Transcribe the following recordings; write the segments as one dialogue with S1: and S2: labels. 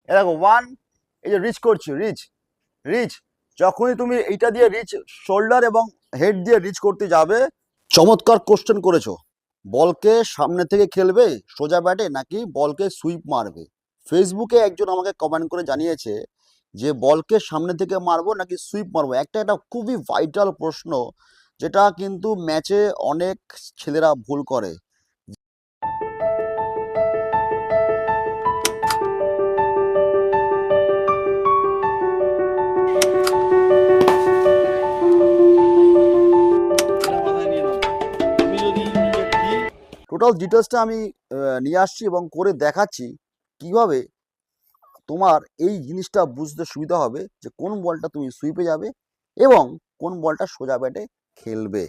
S1: এ দেখো ওয়ান, এই যে রিচ করছি, রিচ রিচ, যখনই তুমি এইটা দিয়ে রিচ, শোল্ডার এবং হেড দিয়ে রিচ করতে যাবে, চমৎকার কোশ্চেন করেছো। বলকে সামনে থেকে খেলবে সোজা ব্যাটে নাকি বলকে সুইপ মারবে? ফেসবুকে একজন আমাকে কমেন্ট করে জানিয়েছে যে বলকে সামনে থেকে মারবো নাকি সুইপ মারবো। এটা খুবই ভাইটাল প্রশ্ন, যেটা কিন্তু ম্যাচে অনেক ছেলেরা ভুল করে। টোটাল ডিটেলসটা আমি নিয়ে আসছি এবং করে দেখাচ্ছি কিভাবে তোমার এই জিনিসটা বুঝতে সুবিধা হবে যে কোন বলটা তুমি সুইপে যাবে এবং কোন বলটা সোজা ব্যাটে খেলবে।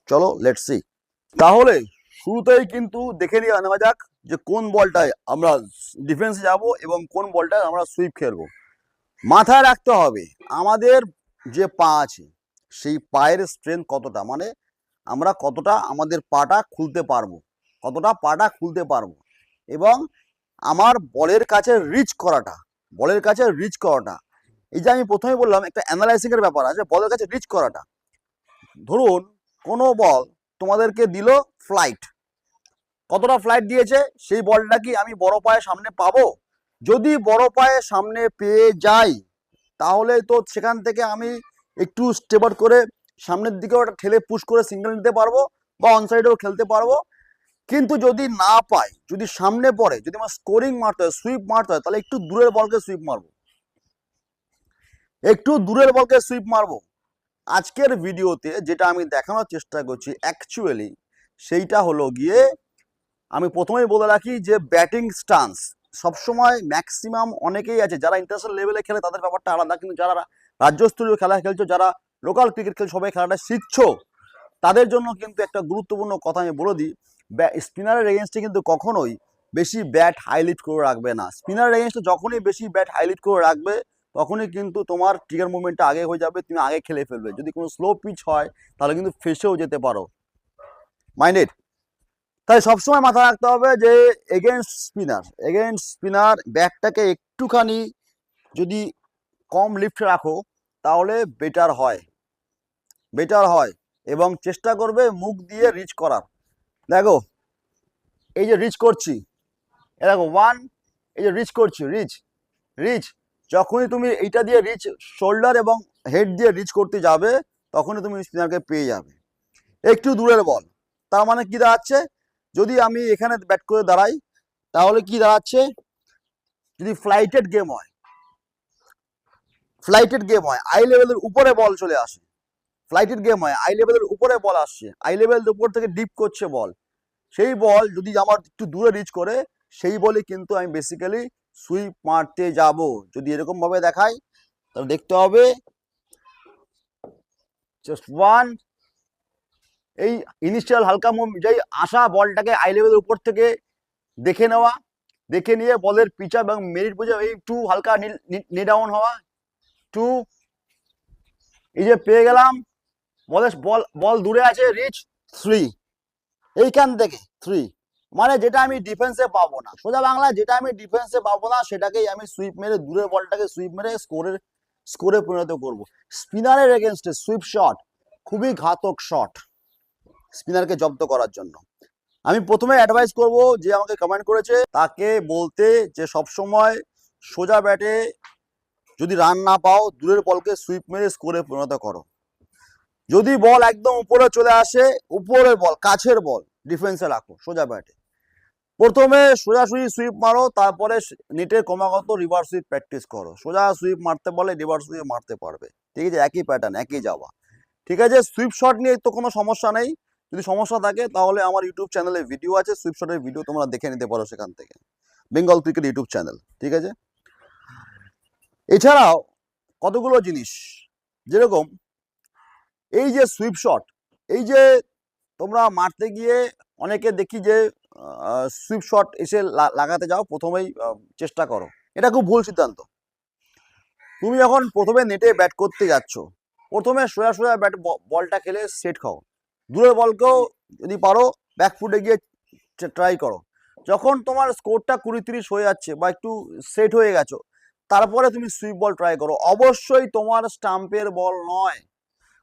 S1: চলো লেটস সি। তাহলে শুরুতেই কিন্তু দেখে নেওয়া যাক যে কোন বলটায় আমরা ডিফেন্সে যাব এবং কোন বলটায় আমরা সুইপ খেলবো। মাথায় রাখতে হবে আমাদের যে পা আছে সেই পায়ের স্ট্রেংথ কতটা, মানে আমরা কতটা আমাদের পাটা খুলতে পারবো, কতটা পাটা খুলতে পারবো, এবং আমার বলের কাছে রিচ করাটা, বলের কাছে রিচ করাটা, এই যে আমি প্রথমে বললাম একটা অ্যানালাইসিং এর ব্যাপার আছে, বলের কাছে রিচ করাটা। ধরুন কোনো বল তোমাদেরকে দিল ফ্লাইট, কতটা ফ্লাইট দিয়েছে, সেই বলটা কি আমি বড় পায়ের সামনে পাবো? যদি বড় পায়ের সামনে পেয়ে যাই তাহলে তো সেখান থেকে আমি একটু স্টেপ আউট করে সামনের দিকে ওটা ঠেলে পুশ করে সিঙ্গেল নিতে পারবো বা অনসাইডেও খেলতে পারবো। কিন্তু যদি না পাই, যদি সামনে পড়ে, যদি আমার স্কোরিং মারতে হয়, সুইপ মারতে হয়, তাহলে একটু দূরের বলকে সুইপ মারবো, একটু দূরের বলকে সুইপ মারবো। আজকের ভিডিওতে যেটা আমি দেখানোর চেষ্টা করছি অ্যাকচুয়ালি সেইটা হলো গিয়ে, আমি প্রথমেই বলে রাখি যে ব্যাটিং স্টান্স সবসময় ম্যাক্সিমাম অনেকেই আছে যারা ইন্টারন্যাশনাল লেভেলে খেলে তাদের ব্যাপারটা আলাদা, কিন্তু যারা রাজ্যস্তরীয় খেলা খেলছো, যারা লোকাল ক্রিকেট খেলছো, সবাই খেলাটা শিখছো, তাদের জন্য কিন্তু একটা গুরুত্বপূর্ণ কথা আমি বলে দিই, স্পিনারের এগেনস্টে কিন্তু কখনোই বেশি ব্যাট হাইলাইট করে রাখবে না। স্পিনারের এগেনস্টে যখনই বেশি ব্যাট হাইলাইট করে রাখবে তখনই কিন্তু তোমার ট্রিগার মুভমেন্টটা আগে হয়ে যাবে, তুমি আগে খেলে ফেলবে। যদি কোনো স্লো পিচ হয় তাহলে কিন্তু ফেসেও যেতে পারো, মাইন্ডেড। তাই সবসময় মাথা রাখতে হবে যে এগেনস্ট স্পিনার ব্যাটটাকে একটুখানি যদি কম লিফট রাখো তাহলে বেটার হয়, বেটার হয়। এবং চেষ্টা করবে মুখ দিয়ে রিচ করার। দেখো এই যে রিচ করছি, এ দেখো ওয়ান, এই যে রিচ করছি, রিচ রিচ, যখনই তুমি এইটা দিয়ে রিচ, শোল্ডার এবং হেড দিয়ে রিচ করতে যাবে তখনই তুমি স্পিনারকে পেয়ে যাবে। একটু দূরের বল, তার মানে কি দাঁড়াচ্ছে, যদি আমি এখানে ব্যাট করে দাঁড়াই তাহলে কি দাঁড়াচ্ছে, যদি ফ্লাইটেড গেম হয়, ফ্লাইটেড গেম হয়, আই লেভেলের উপরে বল চলে আসে, ফ্লাইটেড গেম হয়, আই লেভেলের উপরে বল আসছে, আই লেভেলের উপর থেকে ডিপ করছে বল, সেই বল যদি আমার একটু দূরে রিচ করে সেই বলে কিন্তু আমি বেসিক্যালি সুইপ মারতে যাব। যদি এরকম ভাবে দেখাই তাহলে দেখতে হবে জাস্ট ওয়ান, এই ইনিশিয়াল হালকা মুভ, যেই আসা বলটাকে আই লেভেলের উপর থেকে দেখে নেওয়া, দেখে নিয়ে বলের পিচ এবং মেরিট বুঝে এই টু হালকা নি ডাউন হওয়া, টু, এই যে পেয়ে গেলাম, বল বল দূরে আছে, রিচ, থ্রি, এইখান থেকে থ্রি, মানে যেটা আমি ডিফেন্সে পাবো না, সোজা বাংলা যেটা আমি ডিফেন্সে পাবো না সেটাকেই আমি সুইপ মেরে, দূরের বলটাকে সুইপ মেরে স্কোরে পরিণত করব। স্পিনারের এগেনস্টে সুইপ শট খুবই ঘাতক শট স্পিনারকে জব্দ করার জন্য। আমি প্রথমে অ্যাডভাইস করব যে আমাকে কমেন্ট করেছে তাকে বলতে যে সবসময় সোজা ব্যাটে যদি রান না পাও দূরের বলকে সুইপ মেরে স্কোরে পরিণত করো। যদি বল একদম উপরে চলে আসে, উপরের বল, কাছের বল ডিফেন্সে রাখো সোজা ব্যাটে। প্রথমে সোজাসুজি সুইপ মারো, তারপরে নেটের ক্রমাগত রিভার্স সুইপ প্র্যাকটিস করো। সোজা সুইপ মারতে বলে রিভার্স সুইপ মারতে পারবে, ঠিক আছে, একই প্যাটার্ন, একই যাওয়া, ঠিক আছে। সুইপ শট নিয়ে তো কোনো সমস্যা নেই, যদি সমস্যা থাকে তাহলে আমার ইউটিউব চ্যানেলে ভিডিও আছে, সুইপ শটের ভিডিও তোমরা দেখে নিতে পারো সেখান থেকে, বেঙ্গল ক্রিকেট ইউটিউব চ্যানেল, ঠিক আছে। এছাড়াও কতগুলো জিনিস, যেরকম এই যে সুইপ শট, এই যে তোমরা মারতে গিয়ে অনেকে দেখি যে সুইপ শট এসে লাগাতে যাও, প্রথমেই চেষ্টা করো, এটা খুব ভুল সিদ্ধান্ত। তুমি যখন প্রথমে নেটে ব্যাট করতে যাচ্ছ প্রথমে সোজা সোজা ব্যাট বলটা খেলে সেট খাও, দূরের বলকেও যদি পারো ব্যাকফুটে গিয়ে ট্রাই করো। যখন তোমার স্কোরটা 20-30 হয়ে যাচ্ছে বা একটু সেট হয়ে গেছো, তারপরে তুমি সুইপ বল ট্রাই করো। অবশ্যই তোমার স্টাম্পের বল নয়,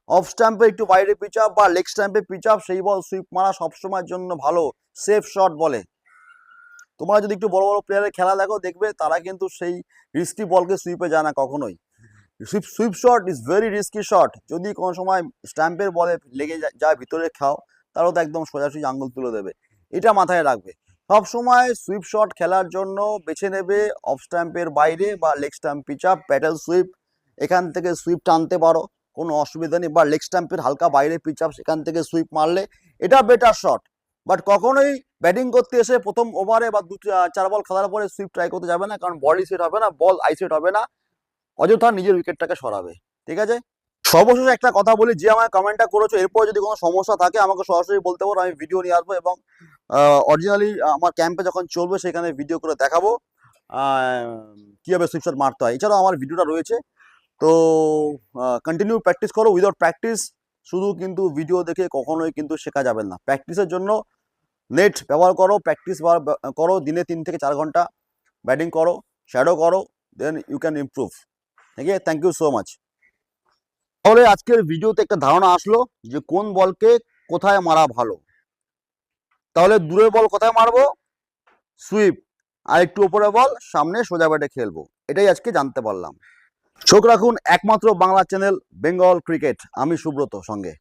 S1: অফ স্টাম্পে একটু বাইরে পিচ আপ বা লেগ স্টাম্পে পিচ আপ, সেই বল সুইপ মারা সবসময়ের জন্য ভালো, সেফ শট বলে। তোমরা যদি একটু বড় বড় প্লেয়ারের খেলা দেখো, দেখবে তারা কিন্তু সেই রিস্কি বলকে সুইপে যায় না কখনোই। Sweep shot is very risky shot. যদি কোনো সময় স্ট্যাম্পের বলে লেগে যায় ভিতরে খাও, তারাও তো একদম সোজাসুজি আঙ্গুল তুলে দেবে। এটা মাথায় রাখবে। সব সময় সুইপ শট খেলার জন্য বেছে নেবে অফ স্ট্যাম্পের বাইরে বা leg stump pitch up, paddle sweep, এখান থেকে সুইপ টানতে পারো, কোনো অসুবিধা নেই। বা লেগ স্ট্যাম্পের হালকা বাইরে পিচ আপ, সেখান থেকে সুইপ মারলে এটা বেটার শট। বাট কখনোই ব্যাটিং করতে এসে প্রথম ওভারে বা 2-4 বল খেলার পরে সুইপ ট্রাই করতে যাবে না, কারণ বডি সেট হবে না, বল আই সেট হবে না, অযথা নিজের উইকেটটাকে সরাবে। ঠিক আছে? সর্বশেষ একটা কথা বলি, যে আমার কমেন্টটা করেছো, এরপর যদি কোনো সমস্যা থাকে আমাকে সরাসরি বলতে পারো, আমি ভিডিও নিয়ে আসবো এবং অরিজিনালি আমার ক্যাম্পে যখন চলবে সেখানে ভিডিও করে দেখাবো কীভাবে সুইপ শট মারতে হয়। এছাড়াও আমার ভিডিওটা রয়েছে, তো কন্টিনিউ প্র্যাকটিস করো। উইদাউট প্র্যাকটিস শুধু কিন্তু ভিডিও দেখে কখনোই কিন্তু শেখা যাবে না। প্র্যাকটিসের জন্য নেট ব্যবহার করো, প্র্যাকটিস করো, দিনে 3 থেকে 4 ঘন্টা ব্যাটিং করো, শ্যাডো করো, দেন ইউ ক্যান ইমপ্রুভ। ঠিক আছে? Thank you so much. তাহলে আজকের ভিডিওতে একটা ধারণা আসলো যে কোন বলকে কোথায় মারা ভালো। তাহলে দূরের বল কোথায় মারবো? সুইপ। আর একটু উপরে বল সামনে সোজা ব্যাটে খেলবো। এটাই আজকে জানতে পারলাম। চোখ রাখুন একমাত্র বাংলা চ্যানেল বেঙ্গল ক্রিকেট। আমি সুব্রত সঙ্গে।